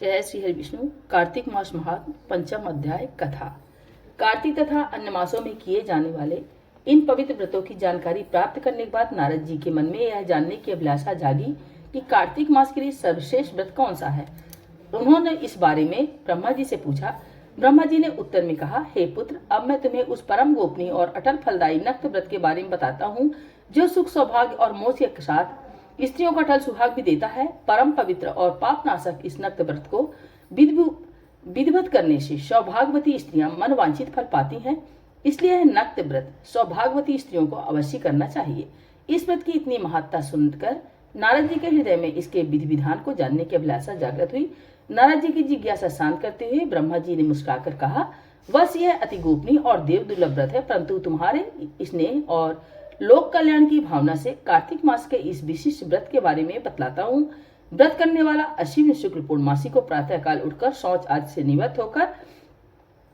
जय श्री हरि विष्णु। कार्तिक मास महात्म पंचम अध्याय कथा। कार्तिक तथा अन्य मासों में किए जाने वाले इन पवित्र व्रतों की जानकारी प्राप्त करने के बाद नारद जी के मन में यह जानने की अभिलाषा जागी कि कार्तिक मास के लिए सर्वश्रेष्ठ व्रत कौन सा है। उन्होंने इस बारे में ब्रह्मा जी से पूछा। ब्रह्मा जी ने उत्तर में कहा, हे पुत्र, अब मैं तुम्हें उस परम गोपनीय और अटल फलदायी नक्त व्रत के बारे में बताता हूँ, जो सुख सौभाग्य और मोक्ष के साथ स्त्रियों का अटल सुहाग भी देता है। परम पवित्र और पापनाशक इस नक्त व्रत को विधिवत करने से सौभाग्यवती स्त्रियां मनवांछित फल पाती हैं। इसलिए यह नक्त व्रत सौभाग्यवती स्त्रियों को अवश्य करना चाहिए। इस व्रत की इतनी महत्ता सुनकर नारद जी के हृदय में इसके विधि विधान को जानने की अभिलाषा जागृत हुई। नारद जी की जिज्ञासा शांत करते हुए ब्रह्मा जी ने मुस्कुराकर कहा, बस यह अति गोपनीय और देव दुर्लभ व्रत है, परंतु तुम्हारे स्नेह और लोक कल्याण की भावना से कार्तिक मास के इस विशिष्ट व्रत के बारे में बतलाता हूँ। व्रत करने वाला अश्विन शुक्ल पूर्णमासी को प्रातः काल उठकर शौच आदि से निवृत्त होकर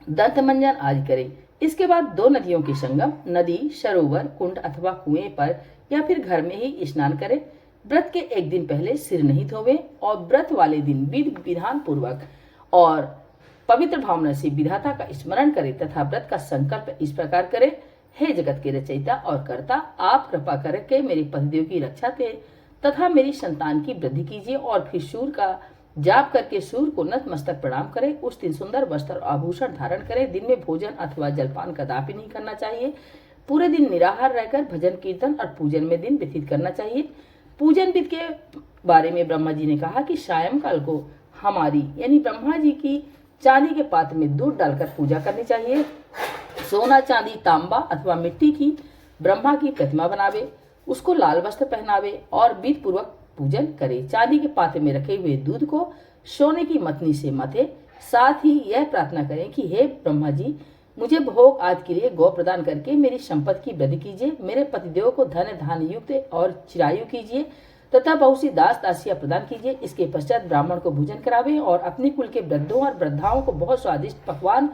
दंत मंजन आदि करे। इसके बाद दो नदियों के संगम, नदी, सरोवर, कुंड अथवा कुएं पर या फिर घर में ही स्नान करे। व्रत के एक दिन पहले सिर नहीं धोवे और व्रत वाले दिन विधि विधान पूर्वक और पवित्र भावना से विधाता का स्मरण करे तथा व्रत का संकल्प इस प्रकार करे, हे जगत के रचयिता और कर्ता, आप कृपा करके मेरे पतिदेव की रक्षा के तथा मेरी संतान की वृद्धि कीजिए। और फिर सूर्य का जाप करके सूर्य को नतमस्तक प्रणाम करें। उस दिन सुंदर वस्त्र और आभूषण धारण करें। दिन में भोजन अथवा जलपान कदापि नहीं करना चाहिए। पूरे दिन निराहार रहकर भजन कीर्तन और पूजन में दिन व्यतीत करना चाहिए। पूजन विधि के बारे में ब्रह्मा जी ने कहा कि सायंकाल को हमारी यानी ब्रह्मा जी की चांदी के पात्र में दूध डालकर पूजा करनी चाहिए। सोना, चांदी, तांबा अथवा मिट्टी की ब्रह्मा की प्रतिमा बनावे, उसको लाल वस्त्र पहनावे और विधि पूर्वक पूजन करे। चांदी के पात्र में रखे हुए दूध को सोने की मतनी से मथे। साथ ही यह प्रार्थना करें कि हे ब्रह्मा जी, मुझे भोग आदि के लिए गौ प्रदान करके मेरी संपत्ति की वृद्धि कीजिए। मेरे पतिदेव को धन धान युक्त और चिरायु कीजिए तथा बहुत सी दास दासियां प्रदान कीजिए। इसके पश्चात ब्राह्मण को भोजन करावे और अपने कुल के वृद्धों और वृद्धाओं को बहुत स्वादिष्ट पकवान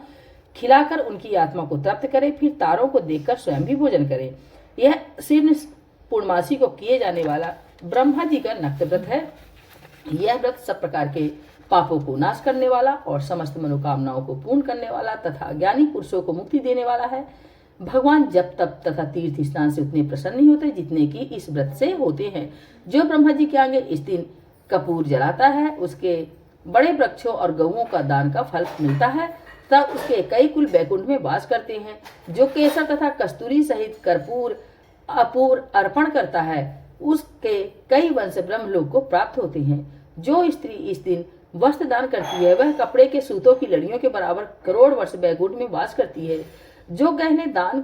खिलाकर उनकी आत्मा को तृप्त करे। फिर तारों को देखकर स्वयं भी भोजन करे। यह शिव पूर्णमासी को किए जाने वाला ब्रह्मा जी का नक्त व्रत है। यह व्रत सब प्रकार के पापों को नाश करने वाला और समस्त मनोकामनाओं को पूर्ण करने वाला तथा ज्ञानी पुरुषों को मुक्ति देने वाला है। भगवान जप तप तथा तीर्थ स्नान से उतने प्रसन्न नहीं होते जितने की इस व्रत से होते हैं। जो ब्रह्मा जी के आगे इस दिन कपूर जलाता है, उसके बड़े वृक्षों और गऊओं का दान का फल मिलता है तब उसके कई कुल वैकुंठ में वास करते हैं। जो केसर तथा कस्तूरी सहित कर्पूर अपूर अर्पण करता है, उसके कई वंश ब्रह्मलोक को प्राप्त होते हैं। जो स्त्री इस दिन वस्त्र दान करती है, वह कपड़े के सूतों की लड़ियों के बराबर करोड़ वर्ष वैकुंठ में वास करती है। जो गहने दान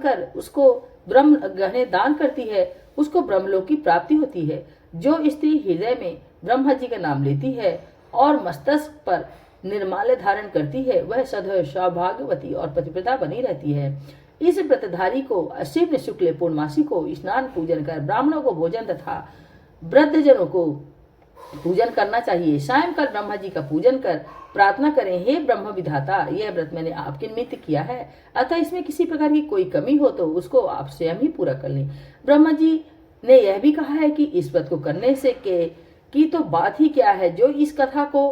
करती है, उसको ब्रह्मलोक की प्राप्ति होती है। जो स्त्री हृदय में ब्रह्मा जी का नाम लेती है और मस्तक पर निर्माल्य धारण करती है, वह सदैव सौभाग्यवती और पतिव्रता बनी रहती है। इस व्रतधारी को अश्विन शुक्ल पूर्णमासी को स्नान पूजन कर ब्राह्मणों को भोजन तथा वृद्धजनों को पूजन करना चाहिए। सायंकाल ब्रह्मा जी का पूजन कर प्रार्थना करें, हे ब्रह्म विधाता, यह व्रत मैंने आपके निमित्त किया है, अतः इसमें किसी प्रकार की कोई कमी हो तो उसको आप स्वयं ही पूरा कर लें। ब्रह्मा जी ने यह भी कहा है कि इस व्रत को करने से की तो बात ही क्या है, जो इस कथा को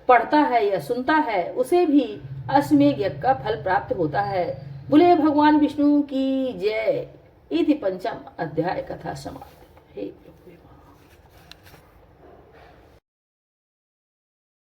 पढ़ता है या सुनता है उसे भी अश्वमेध यज्ञ का फल प्राप्त होता है। बोले भगवान विष्णु की जय। इति पंचम अध्याय कथा समाप्त।